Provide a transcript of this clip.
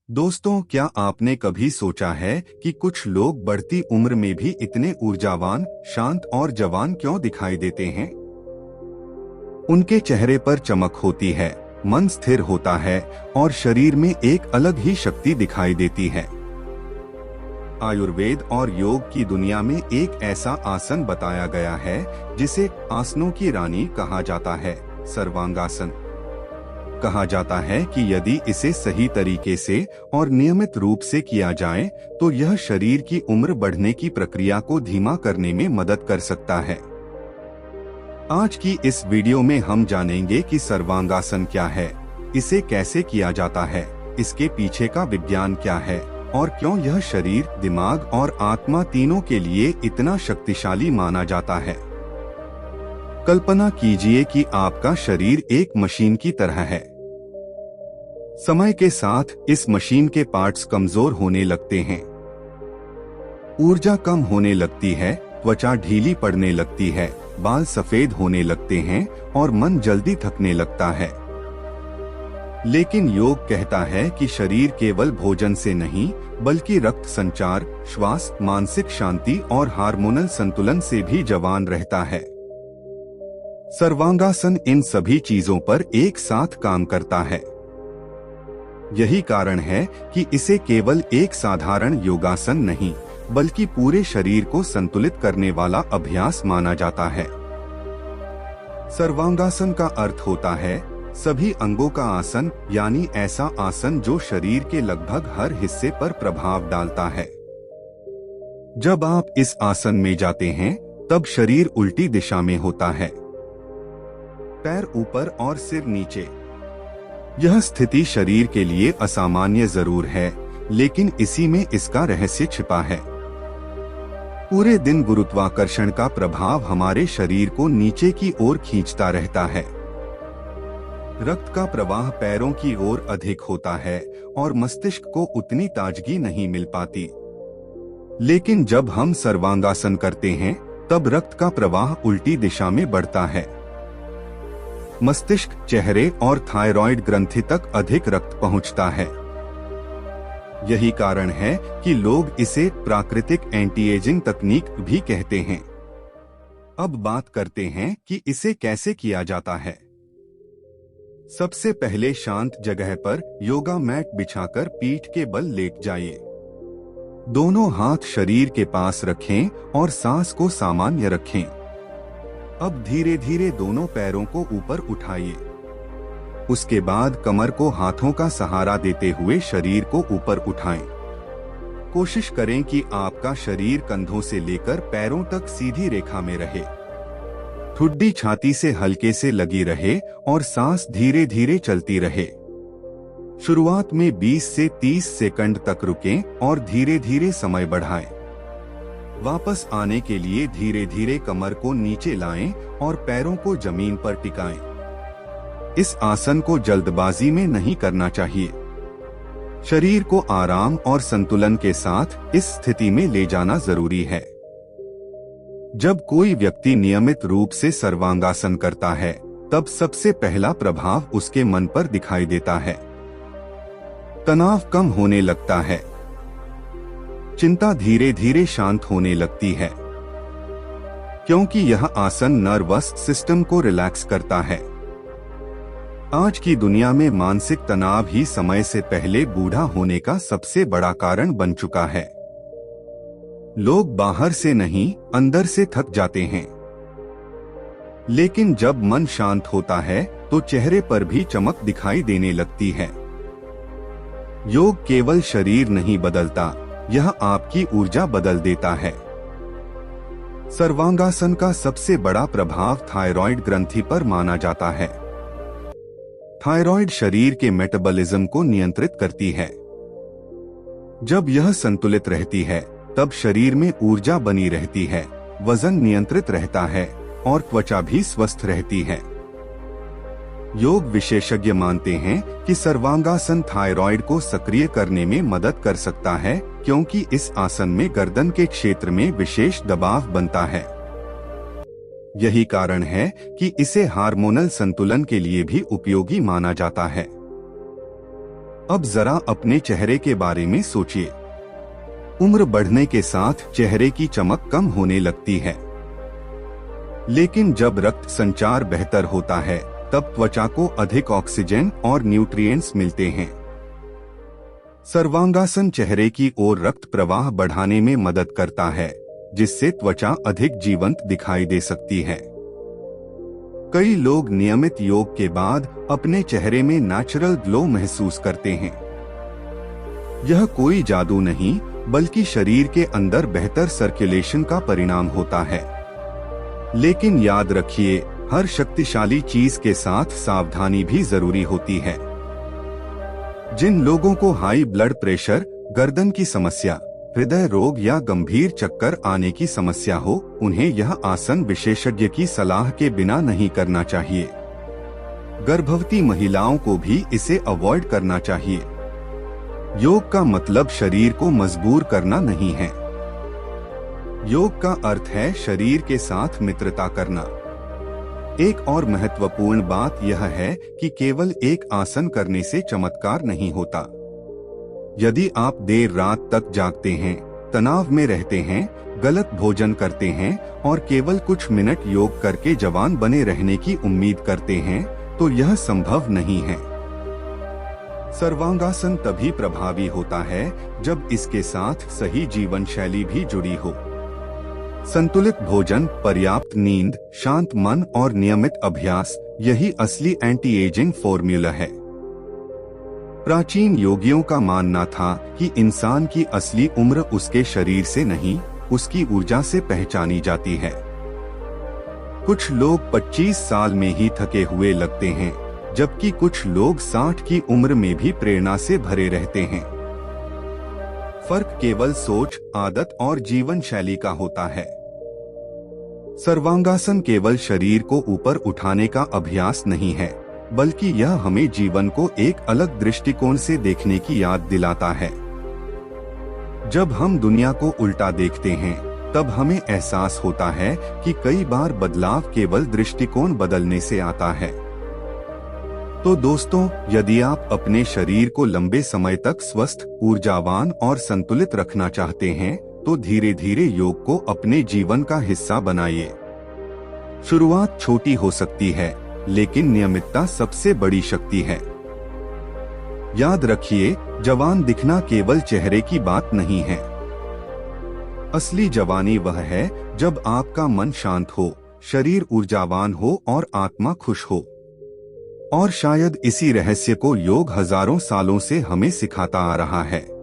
दोस्तों, क्या आपने कभी सोचा है कि कुछ लोग बढ़ती उम्र में भी इतने ऊर्जावान, शांत और जवान क्यों दिखाई देते हैं? उनके चेहरे पर चमक होती है, मन स्थिर होता है और शरीर में एक अलग ही शक्ति दिखाई देती है। आयुर्वेद और योग की दुनिया में एक ऐसा आसन बताया गया है जिसे आसनों की रानी कहा जाता है, सर्वांगासन। कहा जाता है कि यदि इसे सही तरीके से और नियमित रूप से किया जाए तो यह शरीर की उम्र बढ़ने की प्रक्रिया को धीमा करने में मदद कर सकता है। आज की इस वीडियो में हम जानेंगे कि सर्वांगासन क्या है, इसे कैसे किया जाता है, इसके पीछे का विज्ञान क्या है और क्यों यह शरीर, दिमाग और आत्मा तीनों के लिए इतना शक्तिशाली माना जाता है। कल्पना कीजिए कि आपका शरीर एक मशीन की तरह है। समय के साथ इस मशीन के पार्ट्स कमजोर होने लगते हैं, ऊर्जा कम होने लगती है, त्वचा ढीली पड़ने लगती है, बाल सफेद होने लगते हैं और मन जल्दी थकने लगता है। लेकिन योग कहता है कि शरीर केवल भोजन से नहीं, बल्कि रक्त संचार, श्वास, मानसिक शांति और हार्मोनल संतुलन से भी जवान रहता है। सर्वांगासन इन सभी चीजों पर एक साथ काम करता है। यही कारण है कि इसे केवल एक साधारण योगासन नहीं, बल्कि पूरे शरीर को संतुलित करने वाला अभ्यास माना जाता है। सर्वांगासन का अर्थ होता है सभी अंगों का आसन, यानी ऐसा आसन जो शरीर के लगभग हर हिस्से पर प्रभाव डालता है। जब आप इस आसन में जाते हैं, तब शरीर उल्टी दिशा में होता है, पैर ऊपर और सिर नीचे। यह स्थिति शरीर के लिए असामान्य जरूर है, लेकिन इसी में इसका रहस्य छिपा है। पूरे दिन गुरुत्वाकर्षण का प्रभाव हमारे शरीर को नीचे की ओर खींचता रहता है। रक्त का प्रवाह पैरों की ओर अधिक होता है और मस्तिष्क को उतनी ताजगी नहीं मिल पाती। लेकिन जब हम सर्वांगासन करते हैं, तब रक्त का प्रवाह उल्टी दिशा में बढ़ता है। मस्तिष्क, चेहरे और थायराइड ग्रंथि तक अधिक रक्त पहुंचता है। यही कारण है कि लोग इसे प्राकृतिक एंटी एजिंग तकनीक भी कहते हैं। अब बात करते हैं कि इसे कैसे किया जाता है। सबसे पहले शांत जगह पर योगा मैट बिछाकर पीठ के बल लेट जाइए। दोनों हाथ शरीर के पास रखें और सांस को सामान्य रखें। अब धीरे धीरे दोनों पैरों को ऊपर उठाइए। उसके बाद कमर को हाथों का सहारा देते हुए शरीर को ऊपर उठाएं। कोशिश करें कि आपका शरीर कंधों से लेकर पैरों तक सीधी रेखा में रहे। ठुड्डी छाती से हल्के से लगी रहे और सांस धीरे धीरे चलती रहे। शुरुआत में 20 से 30 सेकंड तक रुकें और धीरे धीरे समय बढ़ाएं। वापस आने के लिए धीरे धीरे कमर को नीचे लाएं और पैरों को जमीन पर टिकाएं। इस आसन को जल्दबाजी में नहीं करना चाहिए। शरीर को आराम और संतुलन के साथ इस स्थिति में ले जाना जरूरी है। जब कोई व्यक्ति नियमित रूप से सर्वांगासन करता है, तब सबसे पहला प्रभाव उसके मन पर दिखाई देता है। तनाव कम होने लगता है, चिंता धीरे धीरे शांत होने लगती है, क्योंकि यह आसन नर्वस सिस्टम को रिलैक्स करता है। आज की दुनिया में मानसिक तनाव ही समय से पहले बूढ़ा होने का सबसे बड़ा कारण बन चुका है। लोग बाहर से नहीं, अंदर से थक जाते हैं। लेकिन जब मन शांत होता है तो चेहरे पर भी चमक दिखाई देने लगती है। योग केवल शरीर नहीं बदलता, यह आपकी ऊर्जा बदल देता है। सर्वांगासन का सबसे बड़ा प्रभाव थायराइड ग्रंथि पर माना जाता है। थायराइड शरीर के मेटाबॉलिज्म को नियंत्रित करती है। जब यह संतुलित रहती है, तब शरीर में ऊर्जा बनी रहती है, वजन नियंत्रित रहता है और त्वचा भी स्वस्थ रहती है। योग विशेषज्ञ मानते हैं कि सर्वांगासन थायराइड को सक्रिय करने में मदद कर सकता है, क्योंकि इस आसन में गर्दन के क्षेत्र में विशेष दबाव बनता है। यही कारण है कि इसे हार्मोनल संतुलन के लिए भी उपयोगी माना जाता है। अब जरा अपने चेहरे के बारे में सोचिए। उम्र बढ़ने के साथ चेहरे की चमक कम होने लगती है, लेकिन जब रक्त संचार बेहतर होता है तब त्वचा को अधिक ऑक्सीजन और न्यूट्रिएंट्स मिलते हैं। सर्वांगासन चेहरे की ओर रक्त प्रवाह बढ़ाने में मदद करता है, जिससे त्वचा अधिक जीवंत दिखाई दे सकती है। कई लोग नियमित योग के बाद अपने चेहरे में नेचुरल ग्लो महसूस करते हैं। यह कोई जादू नहीं, बल्कि शरीर के अंदर बेहतर सर्कुलेशन का परिणाम होता है। लेकिन याद रखिए, हर शक्तिशाली चीज के साथ सावधानी भी जरूरी होती है। जिन लोगों को हाई ब्लड प्रेशर, गर्दन की समस्या, हृदय रोग या गंभीर चक्कर आने की समस्या हो, उन्हें यह आसन विशेषज्ञ की सलाह के बिना नहीं करना चाहिए। गर्भवती महिलाओं को भी इसे अवॉइड करना चाहिए। योग का मतलब शरीर को मजबूर करना नहीं है। योग का अर्थ है शरीर के साथ मित्रता करना। एक और महत्वपूर्ण बात यह है कि केवल एक आसन करने से चमत्कार नहीं होता। यदि आप देर रात तक जागते हैं, तनाव में रहते हैं, गलत भोजन करते हैं और केवल कुछ मिनट योग करके जवान बने रहने की उम्मीद करते हैं, तो यह संभव नहीं है। सर्वांगासन तभी प्रभावी होता है जब इसके साथ सही जीवन शैली भी जुड़ी हो। संतुलित भोजन, पर्याप्त नींद, शांत मन और नियमित अभ्यास, यही असली एंटी एजिंग फॉर्मूला है। प्राचीन योगियों का मानना था कि इंसान की असली उम्र उसके शरीर से नहीं, उसकी ऊर्जा से पहचानी जाती है। कुछ लोग 25 साल में ही थके हुए लगते हैं, जबकि कुछ लोग 60 की उम्र में भी प्रेरणा से भरे रहते हैं। फर्क केवल सोच, आदत और जीवन शैली का होता है। सर्वांगासन केवल शरीर को ऊपर उठाने का अभ्यास नहीं है, बल्कि यह हमें जीवन को एक अलग दृष्टिकोण से देखने की याद दिलाता है। जब हम दुनिया को उल्टा देखते हैं, तब हमें एहसास होता है कि कई बार बदलाव केवल दृष्टिकोण बदलने से आता है। तो दोस्तों, यदि आप अपने शरीर को लंबे समय तक स्वस्थ, ऊर्जावान और संतुलित रखना चाहते हैं, तो धीरे धीरे योग को अपने जीवन का हिस्सा बनाइए। शुरुआत छोटी हो सकती है, लेकिन नियमितता सबसे बड़ी शक्ति है। याद रखिए, जवान दिखना केवल चेहरे की बात नहीं है। असली जवानी वह है जब आपका मन शांत हो, शरीर ऊर्जावान हो और आत्मा खुश हो। और शायद इसी रहस्य को योग हजारों सालों से हमें सिखाता आ रहा है।